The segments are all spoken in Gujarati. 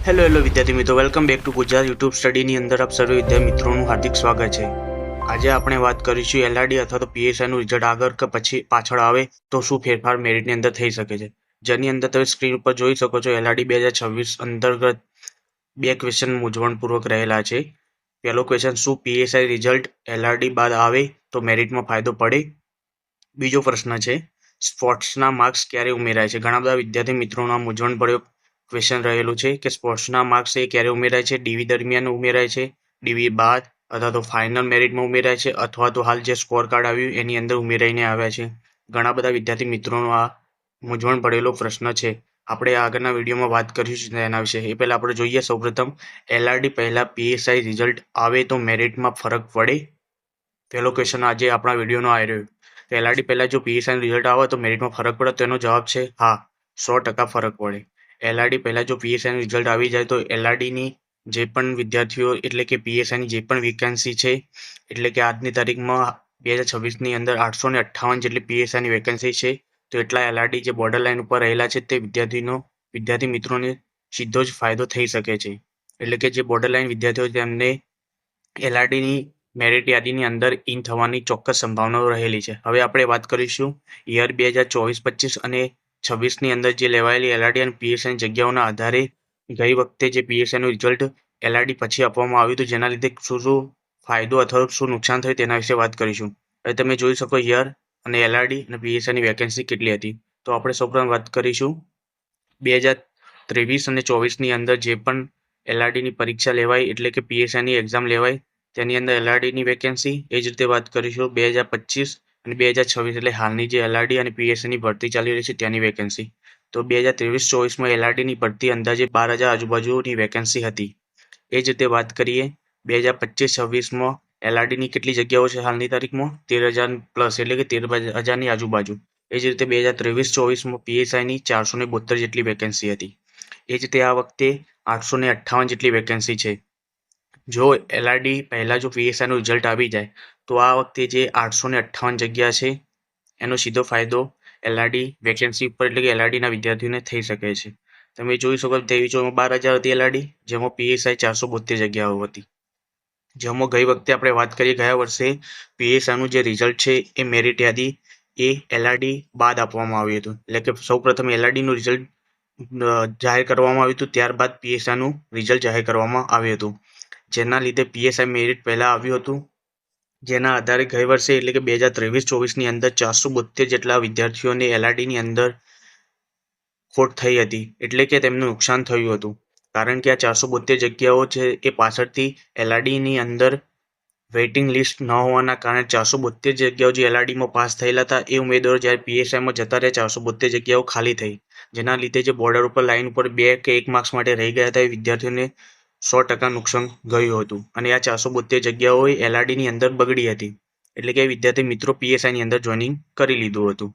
હેલો વિદ્યાર્થી મિત્રો, welcome back to Gujarat YouTube સ્ટડીની અંદર આપ સર્વે વિદ્યાર્થી મિત્રોનું હાર્દિક સ્વાગત છે। આજે આપણે વાત કરીશું એલઆરડી અથવા તો પીએસઆઈનું રિઝલ્ટ આગળ કે પછી પાછળ આવે તો શું ફેરફાર મેરિટની અંદર થઈ શકે છે। જેની અંદર તમે સ્ક્રીન ઉપર જોઈ શકો છો એલઆરડી 2026 અંતર્ગત બે ક્વેશ્ચન મૂંઝવણપૂર્વક રહેલા છે। પહેલો ક્વેશ્ચન, શું પીએસઆઈ રિઝલ્ટ એલઆરડી બાદ આવે તો મેરિટમાં ફાયદો પડે? બીજો પ્રશ્ન છે, સ્પોર્ટ્સના માર્ક્સ ક્યારે ઉમેરાય છે? ઘણા બધા વિદ્યાર્થી મિત્રોનો મૂંઝવણ પડ્યો ક્વેશ્ચન રહેલું છે કે સ્પોર્ટ્સના માર્ક્સ એ ક્યારે ઉમેરાય છે, ડીવી દરમિયાન ઉમેરાય છે, ડીવી બાદ અથવા તો ફાઇનલ મેરિટમાં ઉમેરાય છે, અથવા તો હાલ જે સ્કોર કાર્ડ આવ્યું એની અંદર ઉમેરાઈને આવ્યા છે। ઘણા બધા વિદ્યાર્થી મિત્રોનો આ મૂંઝવણ પડેલો પ્રશ્ન છે। આપણે આગળના વિડીયોમાં વાત કરીશું એના વિશે। એ પહેલાં આપણે જોઈએ સૌપ્રથમ એલઆરડી પહેલાં પીએસઆઈ રિઝલ્ટ આવે તો મેરિટમાં ફરક પડે? પહેલો ક્વેશ્ચન આજે આપણા વિડીયોનો આવી રહ્યો તો એલઆરડી પહેલાં જો પીએસઆઈનું રિઝલ્ટ આવે તો મેરિટમાં ફરક પડે? તો એનો જવાબ છે હા, 100% ફરક પડે। એલઆરડી પહેલાં જો પીએસઆઈનું રિઝલ્ટ આવી જાય તો એલઆરડીની જે પણ વિદ્યાર્થીઓ એટલે કે પીએસઆઈની જે પણ વેકેન્સી છે, એટલે કે આજની તારીખમાં 2026ની અંદર 858 જેટલી પીએસઆઈની વેકેન્સી છે, તો એટલા એલઆરડી જે બોર્ડર લાઇન ઉપર રહેલા છે તે વિદ્યાર્થી મિત્રોને સીધો જ ફાયદો થઈ શકે છે। એટલે કે જે બોર્ડર લાઇન વિદ્યાર્થીઓ તેમને એલઆરડીની મેરિટ યાદીની અંદર ઇન થવાની ચોક્કસ સંભાવનાઓ રહેલી છે। હવે આપણે વાત કરીશું યર 2024-25 અને 26ની અંદર જે લેવાયેલી એલઆરડી અને પીએસઆઈની જગ્યાઓના આધારે ગઈ વખતે જે પીએસઆઈનું રિઝલ્ટ એલઆરડી પછી આપવામાં આવ્યું હતું, જેના લીધે શું ફાયદો અથવા શું નુકસાન થયું તેના વિશે વાત કરીશું। હવે તમે જોઈ શકો યર અને એલઆરડી અને પીએસઆઈની વેકેન્સી કેટલી હતી। તો આપણે સૌપ્રથમ વાત કરીશું 2023 અને 24ની અંદર જે પણ એલઆરડીની પરીક્ષા લેવાય એટલે કે પીએસઆઈની એક્ઝામ લેવાય તેની અંદર એલઆરડીની વેકેન્સી, એ જ રીતે વાત કરીશું 2025 અને 2026 એટલે હાલની જે એલઆરડી અને પીએસઆઈની ભરતી ચાલી રહી છે તેની વેકેન્સી। તો 2023-24માં એલઆરડીની ભરતી અંદાજે 12,000 આજુબાજુની વેકેન્સી હતી। એ જ રીતે વાત કરીએ 2025-26માં એલઆરડીની કેટલી જગ્યાઓ છે હાલની તારીખમાં? 13,000 પ્લસ એટલે કે 13,000ની આજુબાજુ। એ જ રીતે 2023-24માં પીએસઆઈની 472 જેટલી વેકેન્સી હતી। એ જ રીતે આ વખતે 858 જેટલી વેકેન્સી છે। જો એલઆરડી પહેલાં જો પીએસઆઈનું રિઝલ્ટ આવી જાય તો આ વખતે જે 858 જગ્યા છે એનો સીધો ફાયદો એલઆરડી વેકેન્સી ઉપર એટલે કે એલઆરડીના વિદ્યાર્થીઓને થઈ શકે છે। તમે જોઈ શકો 23-24માં 12,000 હતી એલઆરડી, જેમાં પીએસઆઈ 472 જગ્યાઓ હતી। જેમાં ગઈ વખતે આપણે વાત કરીએ ગયા વર્ષે પીએસઆઈનું જે રિઝલ્ટ છે એ મેરિટ યાદી એ એલઆરડી બાદ આપવામાં આવ્યું હતું। એટલે કે સૌપ્રથમ એલઆરડીનું રિઝલ્ટ જાહેર કરવામાં આવ્યું હતું, ત્યારબાદ પીએસઆઈનું રિઝલ્ટ જાહેર કરવામાં આવ્યું હતું, જેના લીધે પીએસઆઈ મેરિટ પહેલાં આવ્યું હતું, જેના આધારે ગઈ વર્ષે એટલે કે 2023-24ની અંદર 472 જેટલા વિદ્યાર્થીઓને એલઆરડીની અંદર ખોટ થઈ હતી, એટલે કે તેમને નુકસાન થયું હતું। કારણ કે આ 472 જગ્યાઓ છે એ પાછળથી એલઆરડીની અંદર વેઇટિંગ લિસ્ટ ન હોવાના કારણે 472 જગ્યાઓ જે એલઆરડીમાં પાસ થયેલા હતા એ ઉમેદવારો જ્યારે પીએસઆઈમાં જતા રહ્યા 472 જગ્યાઓ ખાલી થઈ, જેના લીધે જે બોર્ડર ઉપર લાઇન ઉપર 2 કે 1 માર્ક્સ માટે રહી ગયા હતા એ વિદ્યાર્થીઓને 100% નુકસાન ગયું હતું। અને આ 472 જગ્યાઓ એલઆરડીની અંદર બગડી હતી, એટલે કે વિદ્યાર્થી મિત્રો પીએસઆઈની અંદર જોઈનિંગ કરી લીધું હતું।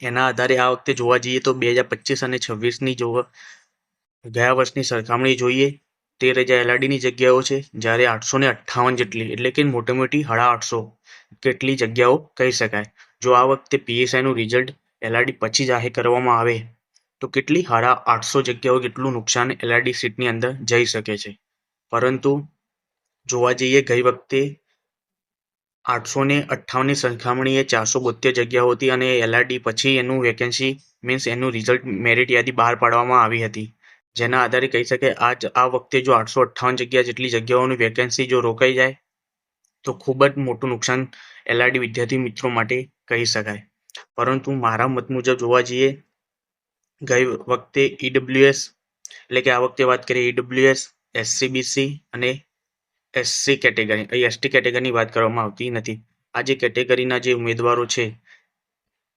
એના આધારે આ વખતે જોવા જઈએ તો 2025 અને 26ની ગયા વર્ષની સરખામણી જોઈએ 13,000 એલઆરડીની જગ્યાઓ છે, જ્યારે 858 જેટલી એટલે કે મોટી 850 કેટલી જગ્યાઓ કહી શકાય। જો આ વખતે પીએસઆઈનું રિઝલ્ટ એલઆરડી પછી જાહેર કરવામાં આવે તો કેટલી 850 જગ્યાઓ કેટલું નુકસાન એલઆરડી સીટની અંદર જઈ શકે છે। પરંતુ જોવા જઈએ ગઈ વખતે 858ની સરખામણીએ 472 જગ્યાઓ હતી અને એલઆરડી પછી એનું વેકેન્સી મીન્સ એનું રિઝલ્ટ મેરિટ યાદી બહાર પાડવામાં આવી હતી, જેના આધારે કહી શકાય આ વખતે જો 858 જગ્યા જેટલી જગ્યાઓની વેકેન્સી જો રોકાઈ જાય તો ખૂબ જ મોટું નુકસાન એલઆરડી વિદ્યાર્થી મિત્રો માટે કહી શકાય। પરંતુ મારા મત મુજબ જોવા જઈએ ગઈ વખતે ઈડબ્લ્યુએસ એટલે કે આ વખતે વાત કરીએ ઈડબ્લ્યુએસ, એસસીબીસી અને એસસી કેટેગરી, અહીં એસટી કેટેગરીની વાત કરવામાં આવતી નથી। આ જે કેટેગરીના જે ઉમેદવારો છે,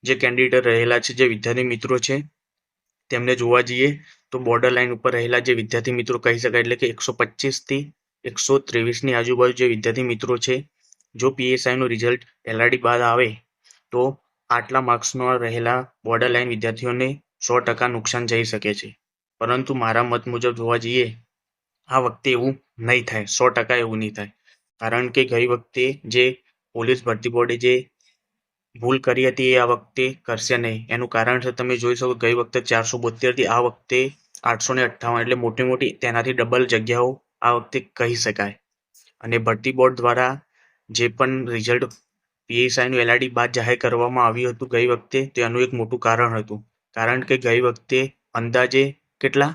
જે કેન્ડિડેટ રહેલા છે, જે વિદ્યાર્થી મિત્રો છે, તેમને જોવા જઈએ તો બોર્ડર લાઇન ઉપર રહેલા જે વિદ્યાર્થી મિત્રો કહી શકાય એટલે કે 125થી 123ની આજુબાજુ જે વિદ્યાર્થી મિત્રો છે, જો પીએસઆઈનું રિઝલ્ટ એલઆરડી બાદ આવે તો આટલા માર્ક્સનો રહેલા બોર્ડર લાઇન વિદ્યાર્થીઓને 100% નુકસાન જઈ શકે છે। પરંતુ મારા મત મુજબ જોવા જઈએ આ વખતે એવું નહીં થાય, 100% એવું નહીં થાય। કારણ કે ગઈ વખતે જે પોલીસ ભરતી બોર્ડે જે ભૂલ કરી હતી એ આ વખતે કરશે નહીં। એનું કારણ છે તમે જોઈ શકો ગઈ વખતે 472 થી આ વખતે 858 એટલે મોટી તેનાથી ડબલ જગ્યાઓ આ વખતે કહી શકાય. અને ભરતી બોર્ડ દ્વારા જે પણ રિઝલ્ટ પીએસઆઈનું એલઆરડી બાદ જાહેર કરવામાં આવ્યું હતું ગઈ વખતે, તેનું એક મોટું કારણ હતું. કારણ કે ગઈ વખતે અંદાજે કેટલા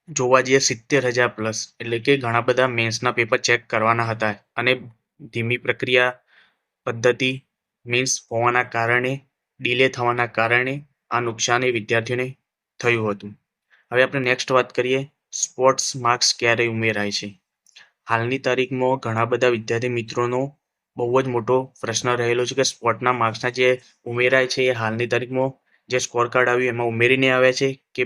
જોવા જઈએ 70,000 પ્લસ, એટલે કે ઘણા બધા મેન્સના પેપર ચેક કરવાના હતા અને ધીમી પ્રક્રિયા પદ્ધતિ મીન્સ હોવાના કારણે, ડિલે થવાના કારણે આ નુકસાન એ વિદ્યાર્થીઓને થયું હતું. હવે આપણે નેક્સ્ટ વાત કરીએ, સ્પોર્ટ્સ માર્ક્સ ક્યારે ઉમેરાય છે. હાલની તારીખમાં ઘણા બધા વિદ્યાર્થી મિત્રોનો બહુ જ મોટો પ્રશ્ન રહેલો છે કે સ્પોર્ટના માર્ક્સના જે ઉમેરાય છે એ હાલની તારીખમાં જે સ્કોર કાર્ડ આવ્યું એમાં ઉમેરીને આવ્યા છે કે